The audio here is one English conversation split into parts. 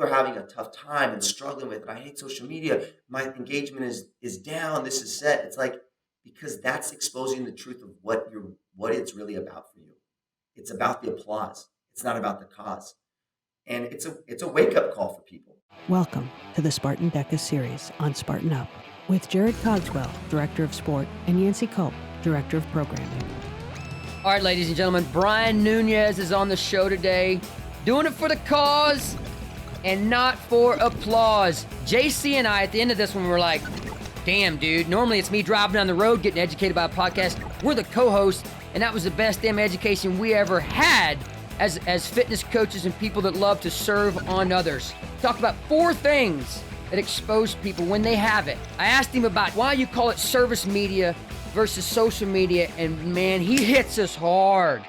people are having a tough time and struggling with it. I hate social media. My engagement is down. This is set. It's like, because that's exposing the truth of what it's really about for you. It's about the applause. It's not about the cause. And it's a wake-up call for people. Welcome to the Spartan DECA series on Spartan Up with Jarod Cogswell, Director of Sport, and Yancy Culp, Director of Programming. All right, ladies and gentlemen, Brian Nunez is on the show today, doing it for the cause and not for applause. JC and I, at the end of this one, were like, damn, dude, normally it's me driving down the road getting educated by a podcast. We're the co-hosts, and that was the best damn education we ever had as fitness coaches and people that love to serve on others. Talked about 4 things that expose people when they have it. I asked him about why you call it service media versus social media, and man, he hits us hard.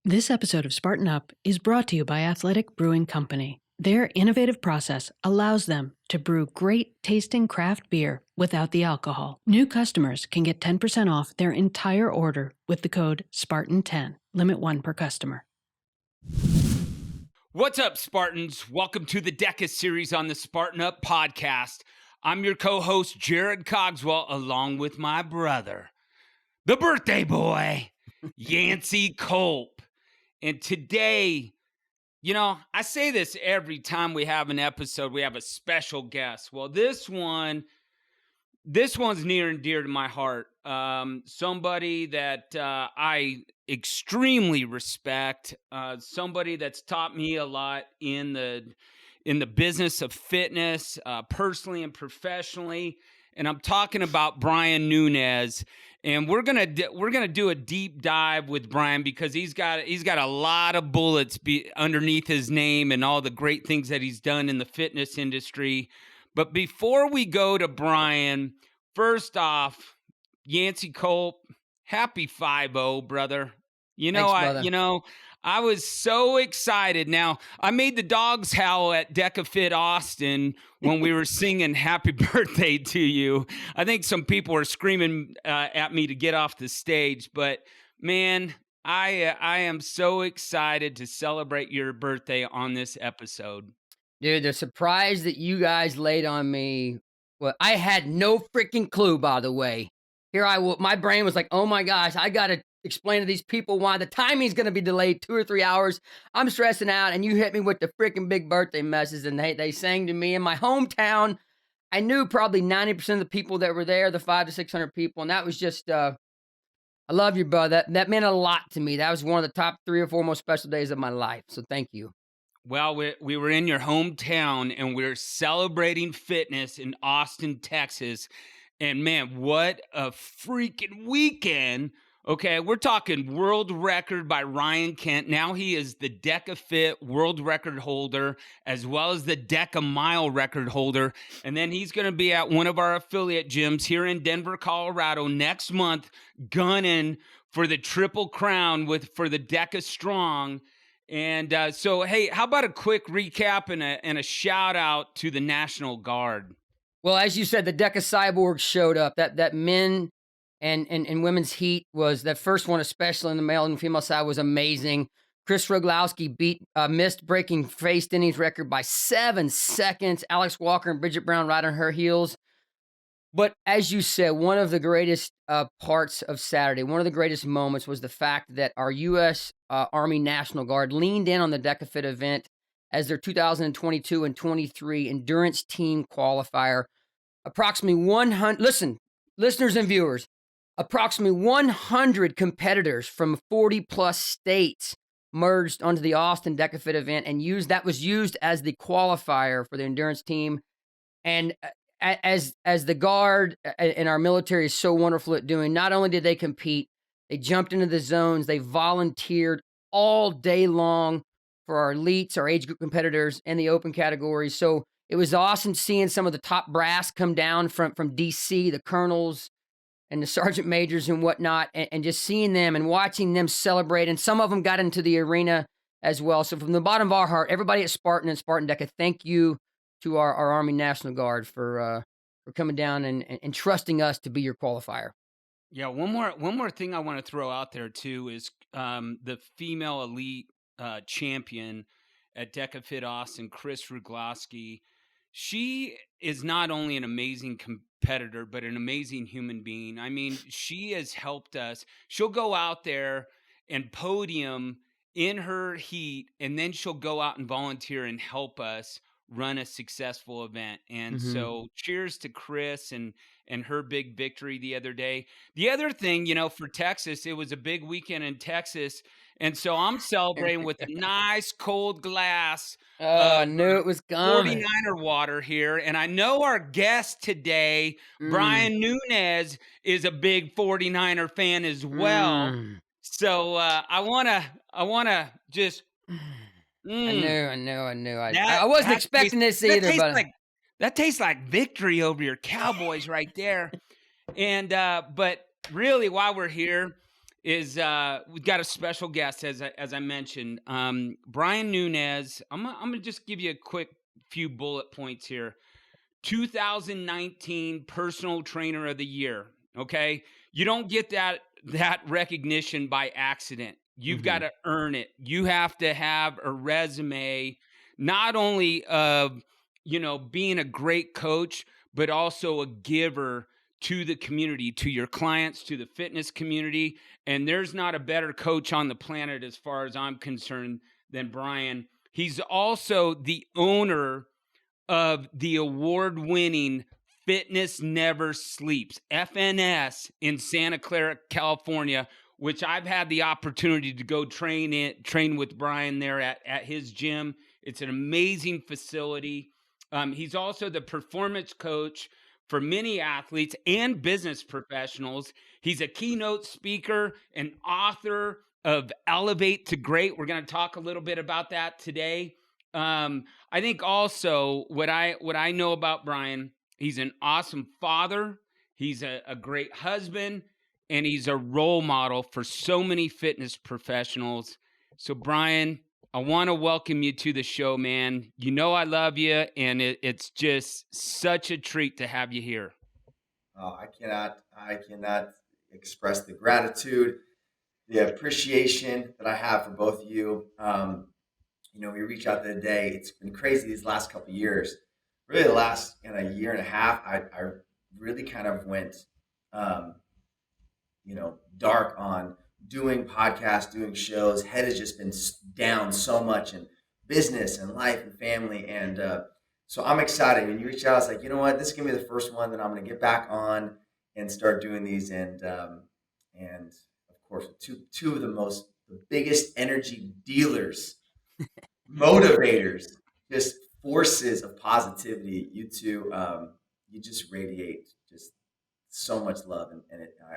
This episode of Spartan Up is brought to you by Athletic Brewing Company. Their innovative process allows them to brew great tasting craft beer without the alcohol. New customers can get 10% off their entire order with the code SPARTAN10. Limit 1 per customer. What's up, Spartans? Welcome to the DECA series on the Spartan Up podcast. I'm your co-host, Jarod Cogswell, along with my brother, the birthday boy, Yancy Culp. And today, you know, I say this every time we have an episode, we have a special guest. Well, this one's near and dear to my heart. Somebody that I extremely respect, somebody that's taught me a lot in the business of fitness, personally and professionally. And I'm talking about Brian Nunez. And we're gonna do a deep dive with Brian because he's got a lot of bullets underneath his name and all the great things that he's done in the fitness industry. But before we go to Brian, first off, Yancy Culp, happy 5-0, brother. Thanks, brother. I was so excited. Now, I made the dogs howl at DECA Fit Austin when we were singing happy birthday to you. I think some people were screaming at me to get off the stage, but man, I am so excited to celebrate your birthday on this episode. Dude, the surprise that you guys laid on me, well, I had no freaking clue, by the way. My brain was like, oh my gosh, I got to explain to these people why the timing's going to be delayed 2 or 3 hours. I'm stressing out, and you hit me with the freaking big birthday message, and they sang to me in my hometown. I knew probably 90% of the people that were there, the 500 to 600 people, and that was just, I love you, brother. That meant a lot to me. That was one of the top 3 or 4 most special days of my life, so thank you. Well, we were in your hometown, and we're celebrating fitness in Austin, Texas. And man, what a freaking weekend. Okay, we're talking world record by Ryan Kent. Now he is the DECA Fit world record holder, as well as the DECA mile record holder. And then he's going to be at one of our affiliate gyms here in Denver, Colorado next month, gunning for the Triple Crown for the DECA Strong. And so, hey, how about a quick recap and a shout out to the National Guard? Well, as you said, the DECA Cyborgs showed up. That men and women's heat was that first one, especially in the male and female side, was amazing. Chris Roglowski missed breaking face Denny's record by 7 seconds. Alex Walker and Bridget Brown right on her heels. But as you said, one of the greatest parts of Saturday, one of the greatest moments was the fact that our U.S. Army National Guard leaned in on the DECA Fit event as their 2022 and 23 endurance team qualifier. Approximately 100, listeners and viewers, approximately 100 competitors from 40 plus states merged onto the Austin DECA Fit event and that was used as the qualifier for the endurance team. And as the Guard and our military is so wonderful at doing, not only did they compete, they jumped into the zones, they volunteered all day long for our elites, our age group competitors, and the open categories. So it was awesome seeing some of the top brass come down from DC, the colonels and the sergeant majors and whatnot, and just seeing them and watching them celebrate. And some of them got into the arena as well. So from the bottom of our heart, everybody at Spartan and Spartan DECA, thank you to our Army National Guard for coming down and trusting us to be your qualifier. Yeah, one more thing I want to throw out there too is the female elite champion at DECA-FIT Austin, Chris Ruglowski. She is not only an amazing competitor, but an amazing human being. I mean, she has helped us. She'll go out there and podium in her heat, and then she'll go out and volunteer and help us run a successful event. And so cheers to Chris and her big victory the other day. The other thing, for Texas, it was a big weekend in Texas. And so I'm celebrating with a nice cold glass I of knew it was coming. 49er water here. And I know our guest today, Brian Nunez, is a big 49er fan as well. So I wanna just I knew. I wasn't expecting this either, but that tastes like victory over your Cowboys right there. And but really, while we're here, is we've got a special guest, as I mentioned, Brian Nunez. I'm gonna just give you a quick few bullet points here. 2019 Personal Trainer of the Year. Okay, you don't get that recognition by accident. You've got to earn it. You have to have a resume, not only of being a great coach, but also a giver to the community, to your clients, to the fitness community. And there's not a better coach on the planet, as far as I'm concerned, than Brian. He's also the owner of the award-winning Fitness Never Sleeps, FNS, in Santa Clara, California, which I've had the opportunity to go train with Brian there at his gym. It's an amazing facility. He's also the performance coach for many athletes and business professionals. He's a keynote speaker and author of Elevate to Great. We're going to talk a little bit about that today. I think also what I know about Brian, he's an awesome father. He's a great husband, and he's a role model for so many fitness professionals. So Brian, I want to welcome you to the show, man. You know I love you, and it's just such a treat to have you here. Oh, I cannot express the gratitude, the appreciation that I have for both of you. We reach out the other day. It's been crazy these last couple of years. Really, the last year and a half, I really kind of went, dark on doing podcasts, doing shows. Head has just been down so much in business and life and family. And so I'm excited. When you reach out, I was like, you know what? This is going to be the first one that I'm going to get back on and start doing these. And of course, two of the biggest energy dealers, motivators, just forces of positivity. You two, you just radiate just so much love, and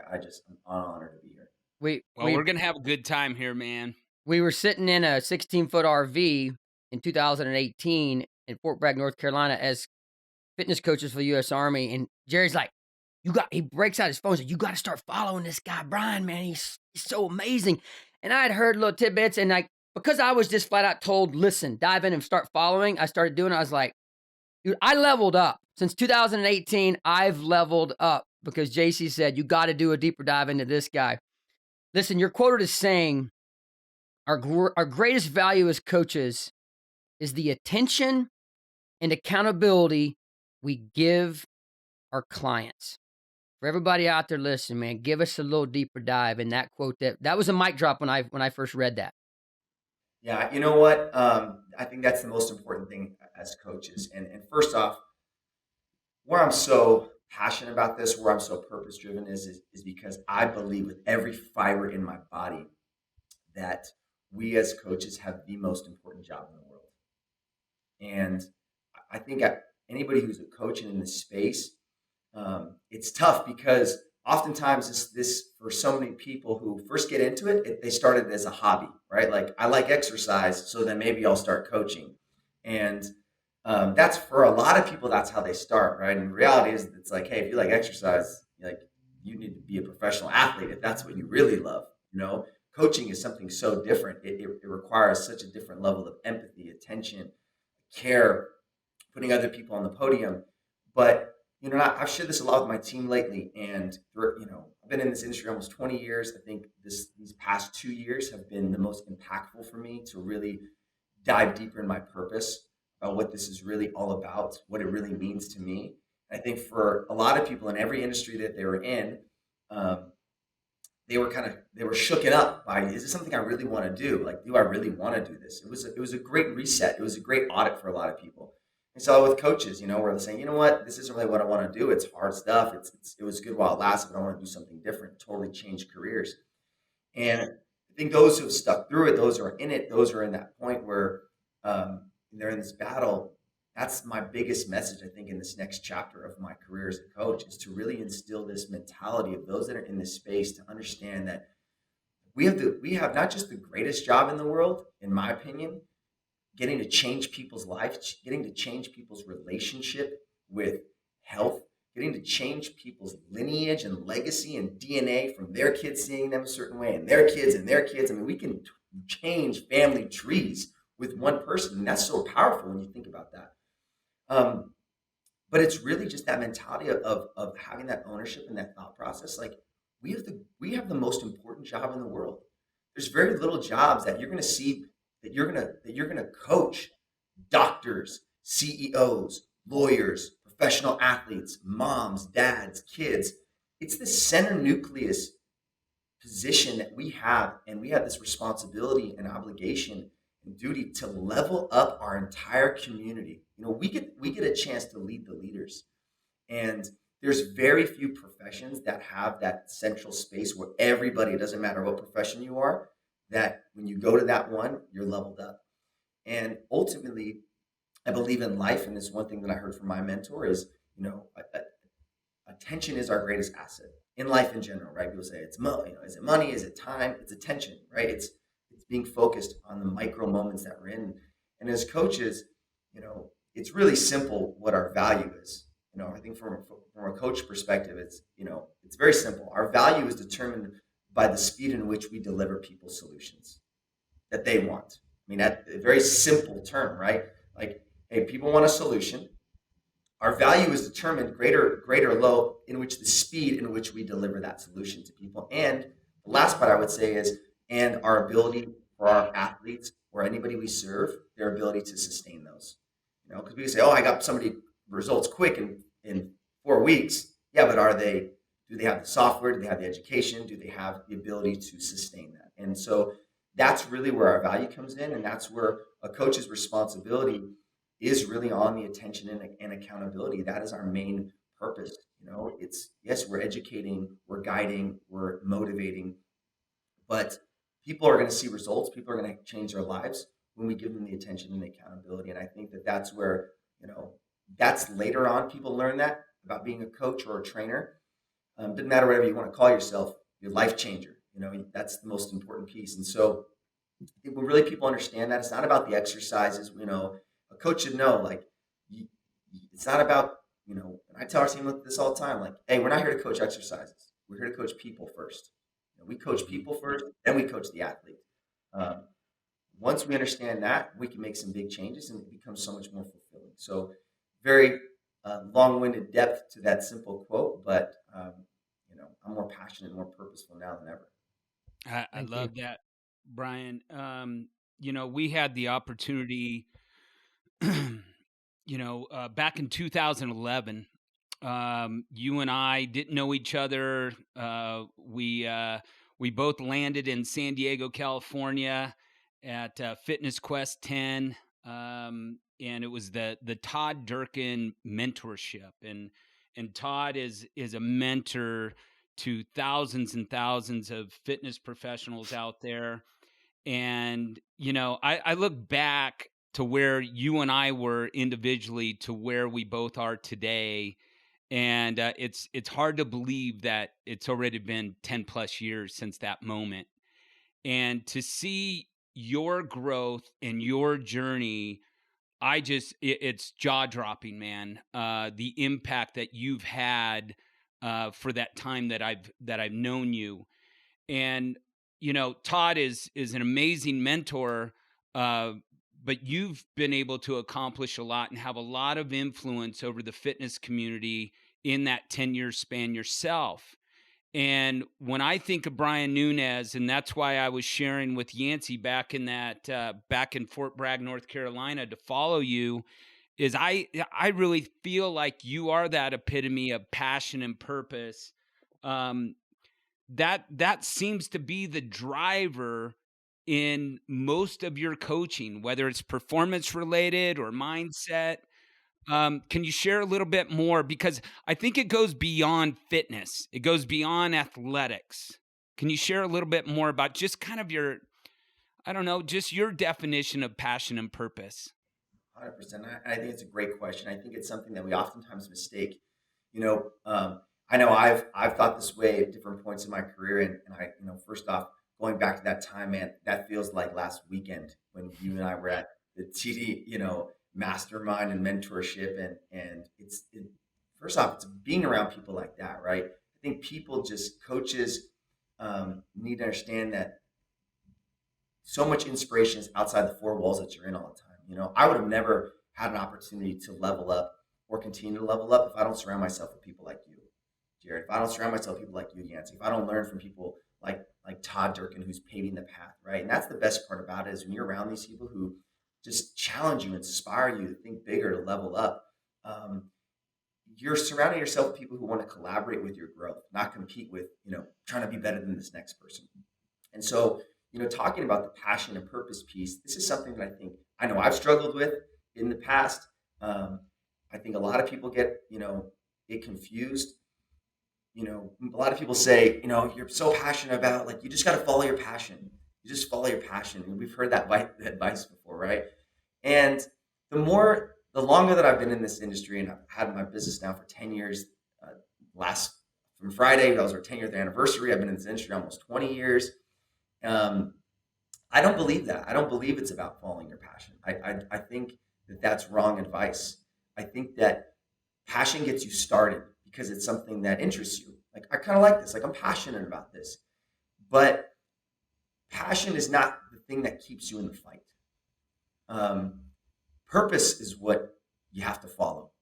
I'm honored to be here. We're gonna have a good time here, man. We were sitting in a 16-foot RV in 2018 in Fort Bragg, North Carolina, as fitness coaches for the U.S. Army, and Jerry's like, he breaks out his phone and says, you got to start following this guy, Brian, man. He's so amazing. And I had heard little tidbits, and because I was just flat out told, listen, dive in and start following, I started doing it. I was like, dude, I leveled up. Since 2018, I've leveled up because JC said, you got to do a deeper dive into this guy. Listen, you're quoted as saying, our greatest value as coaches is the attention and accountability we give our clients. For everybody out there listening, man, give us a little deeper dive in that quote. That was a mic drop when I first read that. Yeah, you know what? I think that's the most important thing as coaches. And first off, where I'm so passionate about this, where I'm so purpose driven is because I believe with every fiber in my body that we as coaches have the most important job in the world. And I think anybody who's a coach and in this space, it's tough because oftentimes this for so many people who first get into it, they started as a hobby, right? Like, I like exercise, so then maybe I'll start coaching. And that's for a lot of people, that's how they start, right? And the reality is, it's like, hey, if you like exercise, you need to be a professional athlete if that's what you really love. Coaching is something so different. It requires such a different level of empathy, attention, care, putting other people on the podium. But I've shared this a lot with my team lately, and I've been in this industry almost 20 years. I think these past 2 years have been the most impactful for me to really dive deeper in my purpose about what this is really all about, what it really means to me. And I think for a lot of people in every industry that they were in, um, they were shooken up by, is this something I really want to do? Like, do I really want to do this? It was a great reset. It was a great audit for a lot of people. And so with coaches, where they're saying, you know what, this isn't really what I want to do. It's hard stuff. It was good while it lasted, but I want to do something different, totally change careers. And I think those who have stuck through it, those who are in it, those who are in that point where they're in this battle. That's my biggest message, I think, in this next chapter of my career as a coach, is to really instill this mentality of those that are in this space to understand that we have not just the greatest job in the world, in my opinion, getting to change people's lives, getting to change people's relationship with health, getting to change people's lineage and legacy and DNA from their kids seeing them a certain way and their kids and their kids. I mean, we can change family trees with one person, and that's so powerful when you think about that. But it's really just that mentality of having that ownership and that thought process. Like, we have the most important job in the world. There's very little jobs that you're going to see that you're going to coach doctors, CEOs, lawyers, professional athletes, moms, dads, kids. It's the center nucleus position that we have, and we have this responsibility and obligation and duty to level up our entire community. We get a chance to lead the leaders, and there's very few professions that have that central space where everybody, it doesn't matter what profession you are, that when you go to that one, you're leveled up. And ultimately, I believe in life, and this one thing that I heard from my mentor is, attention is our greatest asset in life in general, right? People say it's money, is it money? Is it time? It's attention, right? It's being focused on the micro moments that we're in. And as coaches, it's really simple what our value is. I think from a coach perspective, it's very simple. Our value is determined by the speed in which we deliver people solutions that they want. I mean, that's a very simple term, right? Like, hey, people want a solution. Our value is determined great or low in which the speed in which we deliver that solution to people. And the last part I would say is, and our ability for our athletes or anybody we serve, their ability to sustain those. Because we can say, oh, I got somebody results quick in 4 weeks. Yeah, but do they have the software? Do they have the education? Do they have the ability to sustain that? And so that's really where our value comes in. And that's where a coach's responsibility is really on the attention and accountability. That is our main purpose. It's, yes, we're educating, we're guiding, we're motivating, but people are going to see results. People are going to change their lives when we give them the attention and the accountability. And I think that that's where, that's later on people learn that about being a coach or a trainer. Doesn't matter whatever you want to call yourself, your life changer. That's the most important piece. And so I think when really people understand that, it's not about the exercises. A coach should know, like, it's not about, and I tell our team this all the time, like, hey, we're not here to coach exercises. We're here to coach people first. We coach people first, then we coach the athlete. Once we understand that, we can make some big changes and it becomes so much more fulfilling. So very long-winded depth to that simple quote, but I'm more passionate, more purposeful now than ever. I love that, Brian. We had the opportunity, back in 2011, you and I didn't know each other. We both landed in San Diego, California at Fitness Quest 10. And it was the Todd Durkin mentorship. And Todd is a mentor to thousands and thousands of fitness professionals out there. And, I look back to where you and I were individually to where we both are today. And it's hard to believe that it's already been 10 plus years since that moment. And to see your growth and your journey, it's jaw dropping, man. The impact that you've had for that time that I've known you. And, Todd is an amazing mentor, but you've been able to accomplish a lot and have a lot of influence over the fitness community in that 10-year span yourself. And when I think of Brian Nunez, and that's why I was sharing with Yancy back in Fort Bragg, North Carolina, to follow you, is I really feel like you are that epitome of passion and purpose. That seems to be the driver in most of your coaching, whether it's performance related or mindset. Can you share a little bit more? Because I think it goes beyond fitness. It goes beyond athletics. Can you share a little bit more about just kind of your, I don't know, just your definition of passion and purpose? 100%. I think it's a great question. I think it's something that we oftentimes mistake. You know, I know I've thought this way at different points in my career, and I, first off, going back to that time, man, that feels like last weekend when you and I were at the TD, mastermind and mentorship, and first off, it's being around people like that, right? I think people, just coaches, need to understand that so much inspiration is outside the four walls that you're in all the time. I would have never had an opportunity to level up or continue to level up if I don't surround myself with people like you, Jarod. If I don't surround myself with people like you, Yancy. If I don't learn from people like Todd Durkin, who's paving the path, right? And that's the best part about it, is when you're around these people who just challenge you, inspire you to think bigger, to level up. You're surrounding yourself with people who want to collaborate with your growth, not compete with, trying to be better than this next person. And so, talking about the passion and purpose piece, this is something that I know I've struggled with in the past. I think a lot of people get, it confused. A lot of people say, you're so passionate about, like, you just got to follow your passion. You just follow your passion. And we've heard that advice before, right? And the longer that I've been in this industry, and I've had my business now for 10 years, from Friday, that was our 10-year anniversary. I've been in this industry almost 20 years. I don't believe that. I don't believe it's about following your passion. I think that that's wrong advice. I think that passion gets you started because it's something that interests you. Like, I kind of like this. Like, I'm passionate about this. But passion is not the thing that keeps you in the fight. Purpose is what you have to follow.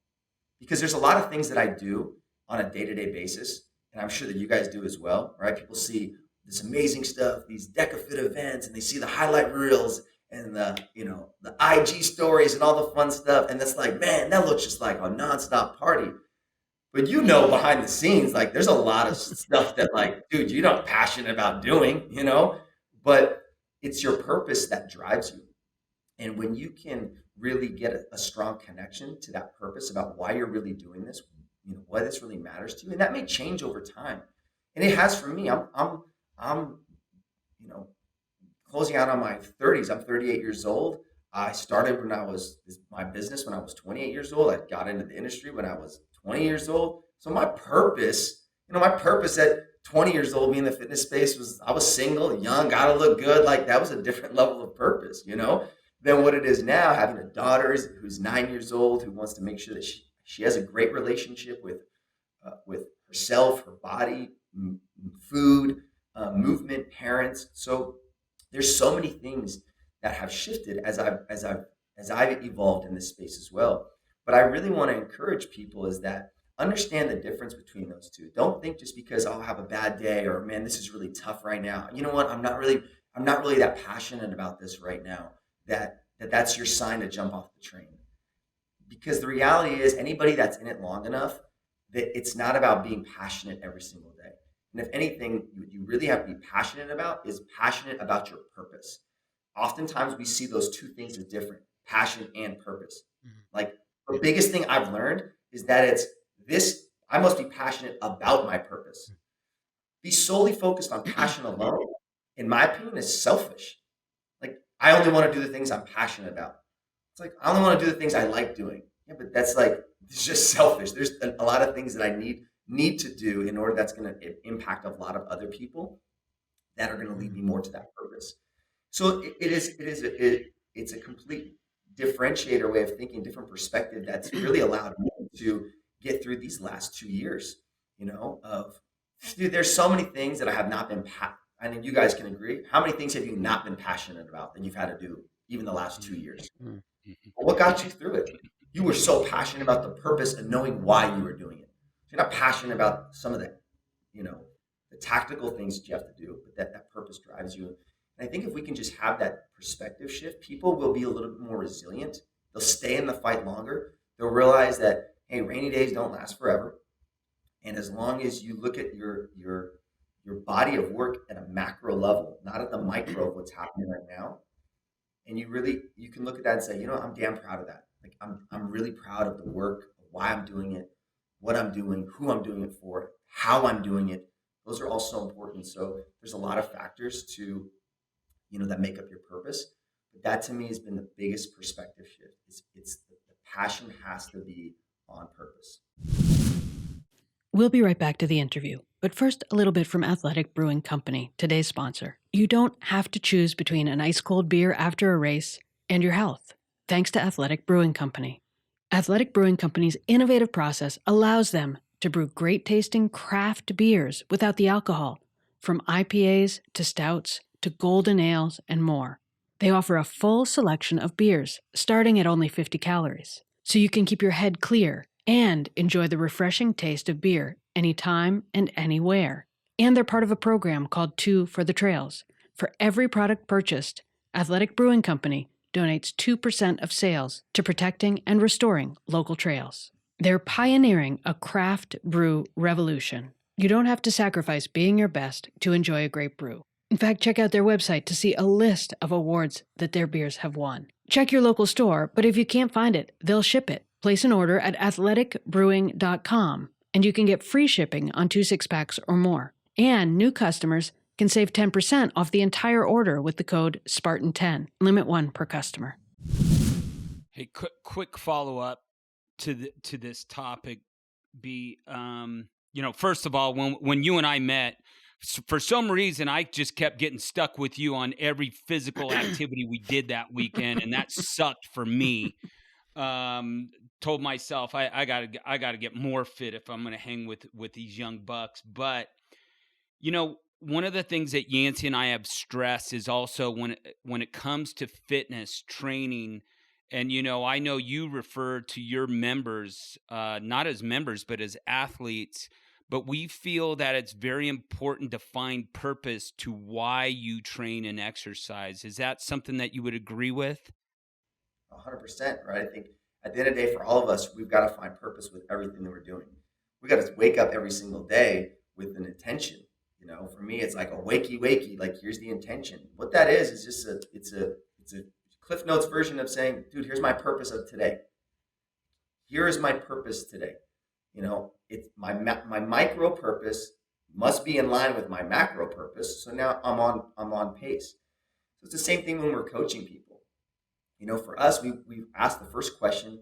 Because there's a lot of things that I do on a day-to-day basis, and I'm sure that you guys do as well, right? People see this amazing stuff, these DECA-FIT events, and they see the highlight reels and the IG stories and all the fun stuff. And it's like, man, that looks just like a nonstop party. But behind the scenes, like, there's a lot of stuff that, like, dude, you're not passionate about doing, but it's your purpose that drives you. And when you can really get a strong connection to that purpose about why you're really doing this, why this really matters to you, and that may change over time. And it has for me. I'm closing out on my 30s. I'm 38 years old. I started my business when I was 28 years old. I got into the industry when I was 20 years old. So my purpose at 20 years old, being in the fitness space, was I was single, young, gotta look good. Like, that was a different level of purpose, than what it is now, having a daughter who's 9 years old, who wants to make sure that she has a great relationship with herself, her body, food, movement, parents. So there's so many things that have shifted as I've evolved in this space as well. But I really want to encourage people is that understand the difference between those two. Don't think just because I'll have a bad day, or, man, this is really tough right now. You know what? I'm not really that passionate about this right now. That's your sign to jump off the train. Because the reality is, anybody that's in it long enough, that it's not about being passionate every single day. And if anything, what you really have to be passionate about is passionate about your purpose. Oftentimes we see those two things as different, passion and purpose. Like, the biggest thing I've learned is that I must be passionate about my purpose. Be solely focused on passion alone, in my opinion, is selfish. Like, I only want to do the things I'm passionate about. It's like, I only want to do the things I like doing. Yeah, but that's like, it's just selfish. There's a lot of things that I need to do in order that's going to impact a lot of other people that are going to lead me more to that purpose. So it's a complete differentiator way of thinking, different perspective that's really allowed me to get through these last 2 years, dude, there's so many things that I have not been, I think you guys can agree. How many things have you not been passionate about that you've had to do even the last 2 years? Well, what got you through it? You were so passionate about the purpose and knowing why you were doing it. You're not passionate about some of the, tactical things that you have to do, but that purpose drives you. And I think if we can just have that perspective shift, people will be a little bit more resilient. They'll stay in the fight longer. They'll realize that, hey, rainy days don't last forever. And as long as you look at your body of work at a macro level, not at the micro of what's happening right now, and you can look at that and say, I'm damn proud of that. Like I'm really proud of the work, of why I'm doing it, what I'm doing, who I'm doing it for, how I'm doing it. Those are all so important. So there's a lot of factors to, that make up your purpose. But that to me has been the biggest perspective shift. It's the passion has to be on purpose. We'll be right back to the interview, but first a little bit from Athletic Brewing Company, today's sponsor. You don't have to choose between an ice-cold beer after a race and your health, thanks to Athletic Brewing Company. Athletic Brewing Company's innovative process allows them to brew great-tasting craft beers without the alcohol, from IPAs to stouts to golden ales and more. They offer a full selection of beers, starting at only 50 calories, so you can keep your head clear and enjoy the refreshing taste of beer anytime and anywhere. And they're part of a program called Two for the Trails. For every product purchased, Athletic Brewing Company donates 2% of sales to protecting and restoring local trails. They're pioneering a craft brew revolution. You don't have to sacrifice being your best to enjoy a great brew. In fact, check out their website to see a list of awards that their beers have won. Check your local store, but if you can't find it, they'll ship it. Place an order at athleticbrewing.com, and you can get free shipping on 2 6-packs or more. And new customers can save 10% off the entire order with the code SPARTAN10. Limit 1 per customer. Hey, quick follow-up to this topic. First of all, when you and I met, for some reason, I just kept getting stuck with you on every physical activity we did that weekend, and that sucked for me. Told myself I gotta get more fit if I'm gonna hang with these young bucks. But one of the things that Yancy and I have stressed is also when it comes to fitness training, and I know you refer to your members not as members but as athletes. But we feel that it's very important to find purpose to why you train and exercise. Is that something that you would agree with? 100%, right? I think at the end of the day, for all of us, we've got to find purpose with everything that we're doing. We got to wake up every single day with an intention. For me, it's like a wakey, like here's the intention. What that is just it's a Cliff Notes version of saying, dude, here's my purpose of today. Here is my purpose today. It's my micro purpose must be in line with my macro purpose. So now I'm on pace. So it's the same thing when we're coaching people. For us, we ask the first question,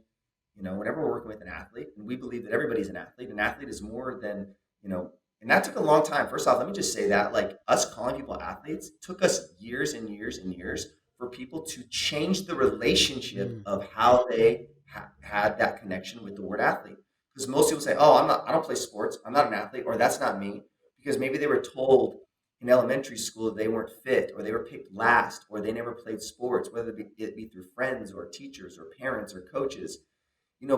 whenever we're working with an athlete, and we believe that everybody's an athlete. An athlete is more than, and that took a long time. First off, let me just say that, like, us calling people athletes took us years and years and years for people to change the relationship of how they had that connection with the word athlete. Because most people say, oh, I don't play sports, I'm not an athlete, or that's not me, because maybe they were told in elementary school that they weren't fit, or they were picked last, or they never played sports, whether it be through friends or teachers or parents or coaches.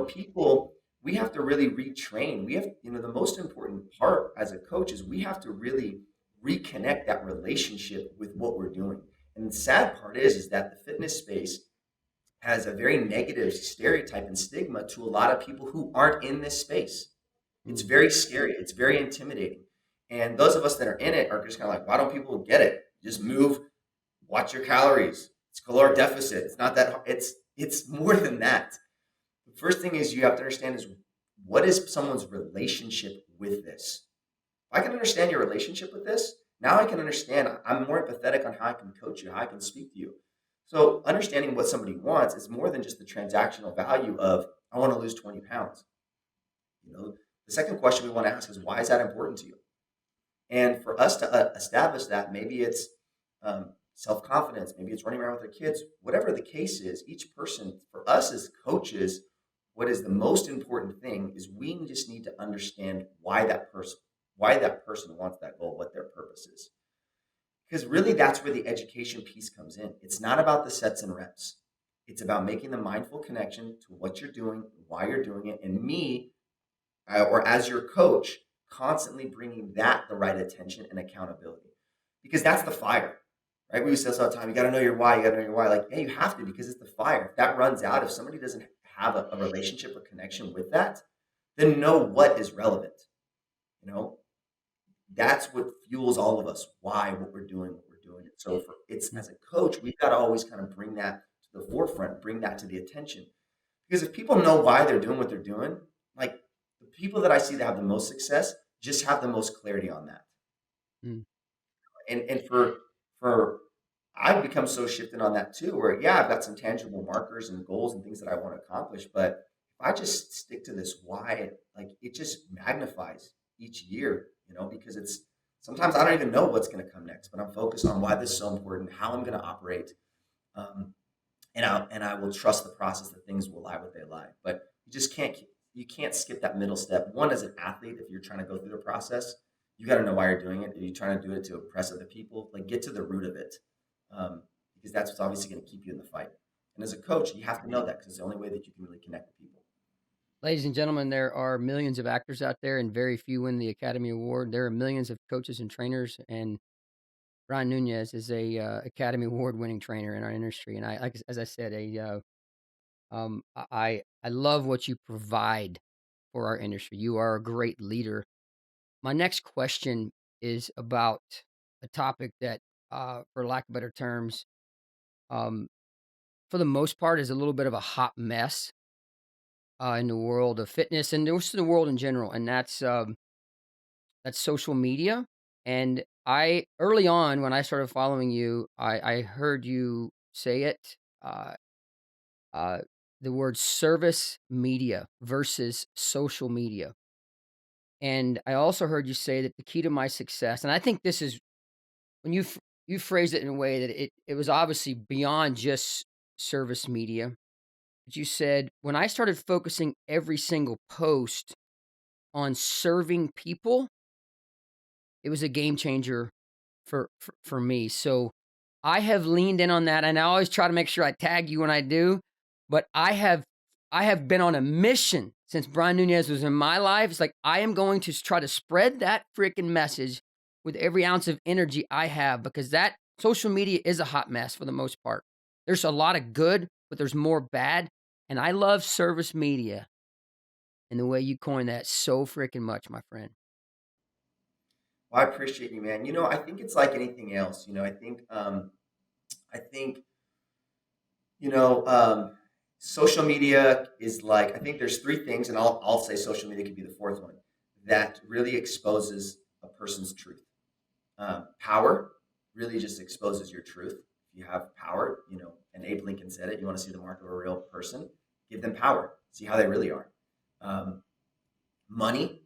People, we have to really retrain. We have, the most important part as a coach is we have to really reconnect that relationship with what we're doing. And the sad part is that the fitness space has a very negative stereotype and stigma to a lot of people who aren't in this space. It's very scary. It's very intimidating. And those of us that are in it are just kind of like, why don't people get it? Just move, watch your calories. It's caloric deficit. It's not that hard. It's more than that. The first thing is you have to understand is, what is someone's relationship with this? If I can understand your relationship with this, now I can understand, I'm more empathetic on how I can coach you, how I can speak to you. So understanding what somebody wants is more than just the transactional value of, I want to lose 20 pounds. The second question we want to ask is, why is that important to you? And for us to establish that, maybe it's self-confidence, maybe it's running around with their kids, whatever the case is, each person, for us as coaches, what is the most important thing is we just need to understand why that person wants that goal, what their purpose is. Because really, that's where the education piece comes in. It's not about the sets and reps. It's about making the mindful connection to what you're doing, why you're doing it, and me, or as your coach, constantly bringing that the right attention and accountability, because that's the fire, right? We say this all the time. You got to know your why. You got to know your why. Like, yeah, you have to, because it's the fire. If that runs out, if somebody doesn't have a relationship or connection with that, then know what is relevant. You know, that's what fuels all of us. Why what we're doing. So it's as a coach, we've got to always kind of bring that to the forefront, bring that to the attention. Because if people know why they're doing what they're doing, like the people that I see that have the most success just have the most clarity on that. Mm. And for I've become so shifted on that too, where yeah, I've got some tangible markers and goals and things that I want to accomplish, but if I just stick to this why, like it just magnifies each year, because it's sometimes I don't even know what's going to come next, but I'm focused on why this is so important, how I'm going to operate, and I will trust the process that things will lie what they lie. But you can't skip that middle step. One, as an athlete, if you're trying to go through the process, you got to know why you're doing it. Are you trying to do it to impress other people? Like get to the root of it, because that's what's obviously going to keep you in the fight. And as a coach, you have to know that, because it's the only way that you can really connect with people. Ladies and gentlemen, there are millions of actors out there and very few win the Academy Award. There are millions of coaches and trainers, and Ron Nunez is a Academy Award winning trainer in our industry. And as I said, I love what you provide for our industry. You are a great leader. My next question is about a topic that, for lack of better terms, for the most part, is a little bit of a hot mess in the world of fitness and just in the world in general, and that's social media. And I early on when I started following you, I heard you say it, uh, the word service media versus social media, and I also heard you say that the key to my success, and I think this is when you phrased it in a way that it was obviously beyond just service media. But you said, when I started focusing every single post on serving people, it was a game changer for me. So I have leaned in on that, and I always try to make sure I tag you when I do. But I have been on a mission since Brian Nunez was in my life. It's like I am going to try to spread that freaking message with every ounce of energy I have, because that social media is a hot mess for the most part. There's a lot of good, but there's more bad. And I love service media and the way you coined that so freaking much, my friend. Well, I appreciate you, man. I think it's like anything else. I think you know, social media is like, I think there's three things, and I'll say social media could be the fourth one, that really exposes a person's truth. Power really just exposes your truth. If you have power, and Abe Lincoln said it, you want to see the mark of a real person, give them power, see how they really are. Um, money,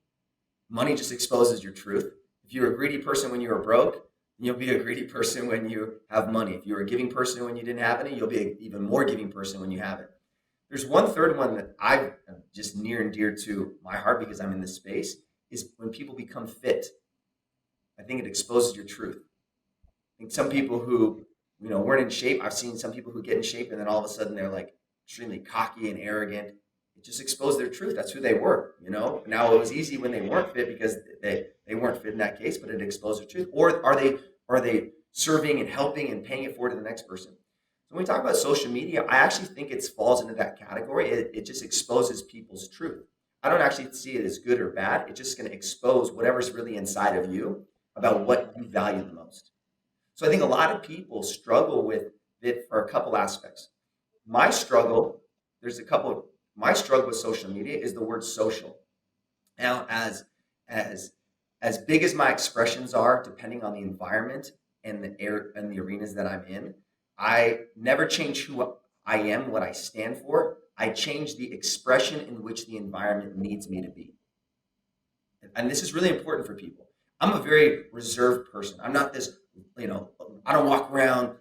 money just exposes your truth. If you're a greedy person when you were broke, you'll be a greedy person when you have money. If you're a giving person when you didn't have any, you'll be an even more giving person when you have it. There's one third one that I just near and dear to my heart, because I'm in this space, is when people become fit. I think it exposes your truth. I think some people who, weren't in shape, I've seen some people who get in shape and then all of a sudden they're like extremely cocky and arrogant. It just exposed their truth. That's who they were, Now it was easy when they weren't fit, because they weren't fit in that case, but it exposed their truth. Or are they serving and helping and paying it forward to the next person? So when we talk about social media, I actually think it falls into that category. It just exposes people's truth. I don't actually see it as good or bad. It's just going to expose whatever's really inside of you about what you value the most. So I think a lot of people struggle with it for a couple aspects. My struggle, there's a couple. My struggle with social media is the word social. Now, as as big as my expressions are, depending on the environment and the air and the arenas that I'm in, I never change who I am, what I stand for. I change the expression in which the environment needs me to be. And this is really important for people. I'm a very reserved person. I'm not this, I don't walk around,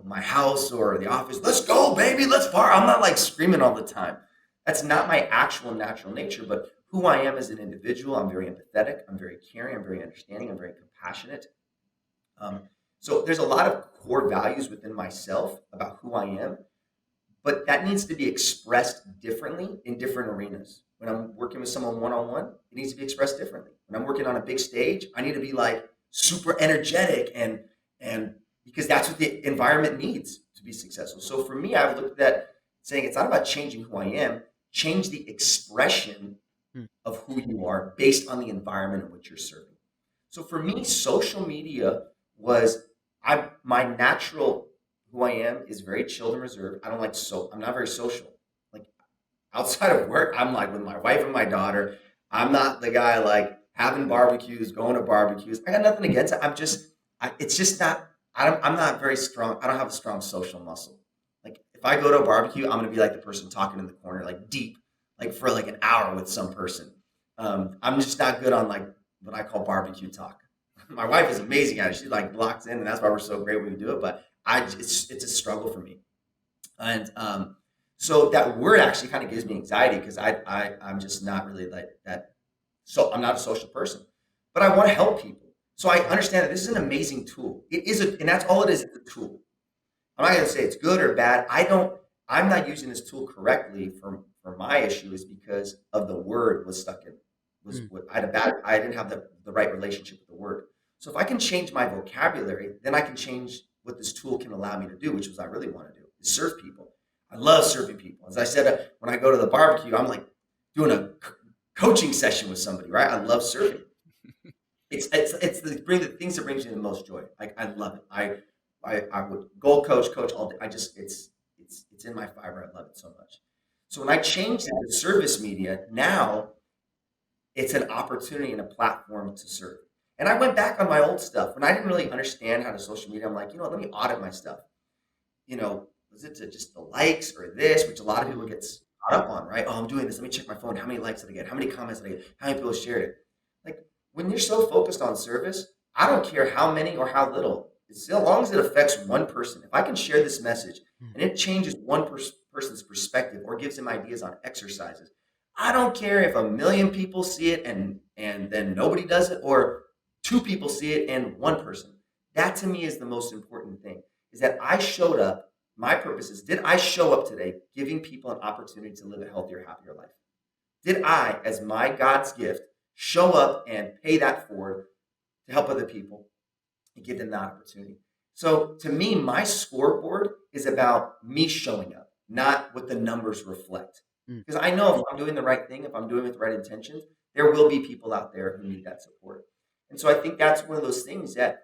my house or the office. Let's go, baby. Let's party. I'm not like screaming all the time. That's not my actual natural nature, but who I am as an individual. I'm very empathetic. I'm very caring. I'm very understanding. I'm very compassionate. So there's a lot of core values within myself about who I am, but that needs to be expressed differently in different arenas. When I'm working with someone one-on-one, it needs to be expressed differently. When I'm working on a big stage, I need to be like super energetic and because that's what the environment needs to be successful. So for me, I've looked at saying it's not about changing who I am, change the expression of who you are based on the environment in which you're serving. So for me, social media was my natural who I am is very chilled and reserved. I don't like I'm not very social. Like outside of work, I'm like with my wife and my daughter. I'm not the guy like having barbecues, going to barbecues. I got nothing against it. It's just not. I'm not very strong. I don't have a strong social muscle. Like if I go to a barbecue, I'm gonna be like the person talking in the corner, like deep, like for like an hour with some person. I'm just not good on like what I call barbecue talk. My wife is amazing at it. She like locks in, and that's why we're so great when we do it. But it's a struggle for me, and so that word actually kind of gives me anxiety because I'm just not really like that. So I'm not a social person, but I want to help people. So I understand that this is an amazing tool. It is, and that's all it is. It's a tool. I'm not going to say it's good or bad. I'm not using this tool correctly for my issue is because of the word was stuck in was what I didn't have the right relationship with the word. So if I can change my vocabulary, then I can change what this tool can allow me to do, which is what I really want to do is serve people. I love serving people. As I said, when I go to the barbecue, I'm like doing a coaching session with somebody, right? I love serving. It's the things that brings me the most joy. I love it. I would goal coach all day. It's in my fiber. I love it so much. So when I changed it to service media, now it's an opportunity and a platform to serve. And I went back on my old stuff when I didn't really understand how to social media. I'm like, let me audit my stuff. Was it to just the likes or this, which a lot of people get caught up on, right? Oh, I'm doing this. Let me check my phone. How many likes did I get? How many comments did I get? How many people shared it? Like when you're so focused on service, I don't care how many or how little. As long as it affects one person. If I can share this message and it changes one person's perspective or gives them ideas on exercises, I don't care if 1 million people see it and then nobody does it, or 2 people see it and one person. That to me is the most important thing. Is that I showed up. My purpose is: did I show up today, giving people an opportunity to live a healthier, happier life? Did I, as my God's gift, show up and pay that forward to help other people and give them that opportunity? So to me, my scoreboard is about me showing up, not what the numbers reflect. Because I know if I'm doing the right thing, if I'm doing it with the right intentions, there will be people out there who need that support. And so I think that's one of those things that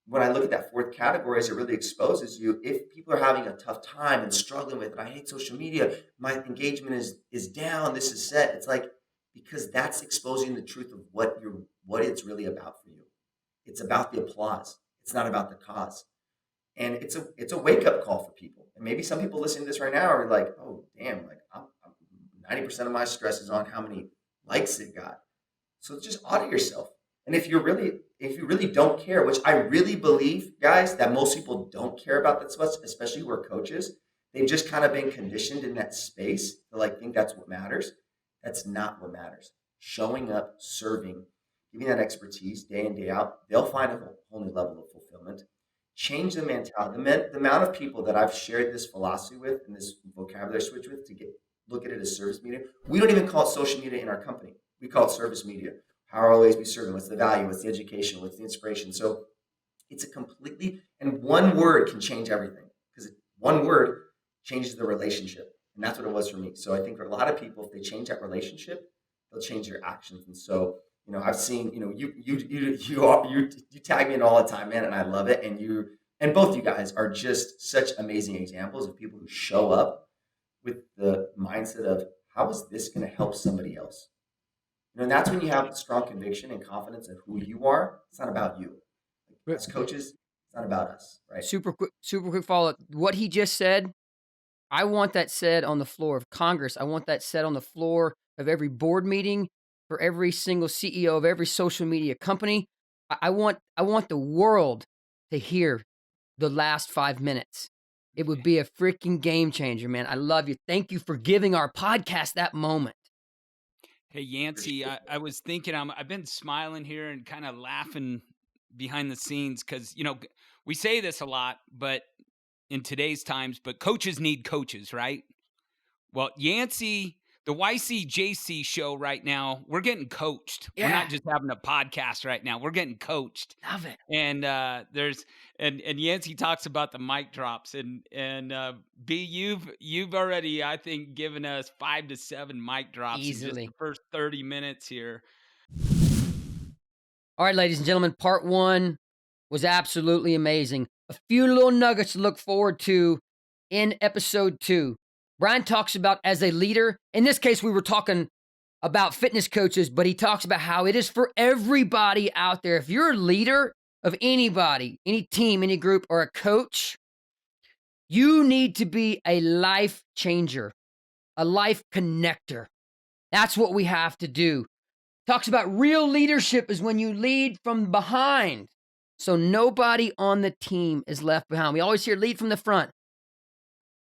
when I look at that fourth category, as it really exposes you, if people are having a tough time and struggling with it, I hate social media, my engagement is down, this is set. It's like, because that's exposing the truth of what it's really about for you. It's about the applause. It's not about the cause. And it's a wake up call for people. And maybe some people listening to this right now are like, oh damn, like I'm 90% of my stress is on how many likes it got. So just audit yourself. And if you really don't care, which I really believe, guys, that most people don't care about that stuff, especially who are coaches, they've just kind of been conditioned in that space to like think that's what matters. That's not what matters. Showing up, serving, giving that expertise day in, day out, they'll find a whole new level of fulfillment. Change the mentality. The amount of people that I've shared this philosophy with and this vocabulary switch with to look at it as service media. We don't even call it social media in our company. We call it service media. How will always be serving? What's the value? What's the education? What's the inspiration? So it's and one word can change everything, because one word changes the relationship. And that's what it was for me. So I think for a lot of people, if they change that relationship, they'll change their actions. And so, I've seen, you tag me in all the time, man, and I love it. And both you guys are just such amazing examples of people who show up with the mindset of, how is this going to help somebody else? And that's when you have strong conviction and confidence in who you are. It's not about you. As coaches, it's not about us, right? Super quick follow-up. What he just said, I want that said on the floor of Congress. I want that said on the floor of every board meeting for every single CEO of every social media company. I want the world to hear the last 5 minutes. It would be a freaking game changer, man. I love you. Thank you for giving our podcast that moment. Hey, Yancy, I was thinking, I've been smiling here and kind of laughing behind the scenes because, we say this a lot, but in today's times, but coaches need coaches, right? Well, Yancy, the YCJC show right now, we're getting coached. We're Yeah. not just having a podcast right now. We're getting coached. Love it. And and Yancy talks about the mic drops and B, you've already, I think, given us 5 to 7 mic drops in just Easily. the first 30 minutes here. All right, ladies and gentlemen, part 1 was absolutely amazing. A few little nuggets to look forward to in episode 2. Brian talks about as a leader. In this case, we were talking about fitness coaches, but he talks about how it is for everybody out there. If you're a leader of anybody, any team, any group, or a coach, you need to be a life changer, a life connector. That's what we have to do. Talks about real leadership is when you lead from behind, so nobody on the team is left behind. We always hear lead from the front.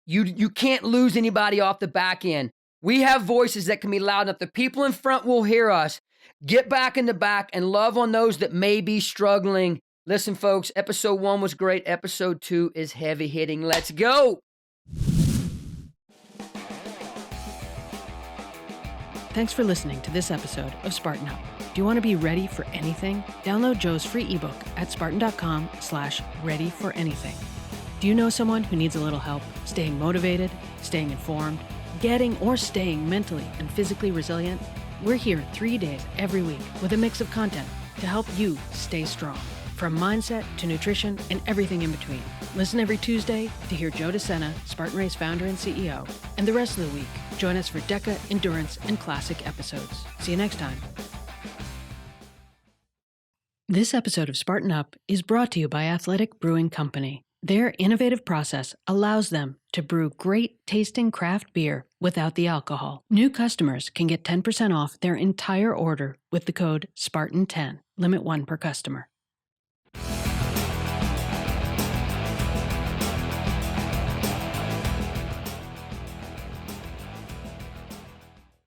You can't lose anybody off the back end. We have voices that can be loud enough. The people in front will hear us. Get back in the back and love on those that may be struggling. Listen, folks, episode 1 was great. Episode 2 is heavy hitting. Let's go. Thanks for listening to this episode of Spartan Up. Do you want to be ready for anything? Download Joe's free ebook at spartan.com/readyforanything. Do you know someone who needs a little help staying motivated, staying informed, getting or staying mentally and physically resilient? We're here 3 days every week with a mix of content to help you stay strong, from mindset to nutrition and everything in between. Listen every Tuesday to hear Joe DeSena, Spartan Race founder and CEO. And the rest of the week, join us for DECA, Endurance, and Classic episodes. See you next time. This episode of Spartan Up is brought to you by Athletic Brewing Company. Their innovative process allows them to brew great tasting craft beer without the alcohol. New customers can get 10% off their entire order with the code SPARTAN10. Limit 1 per customer.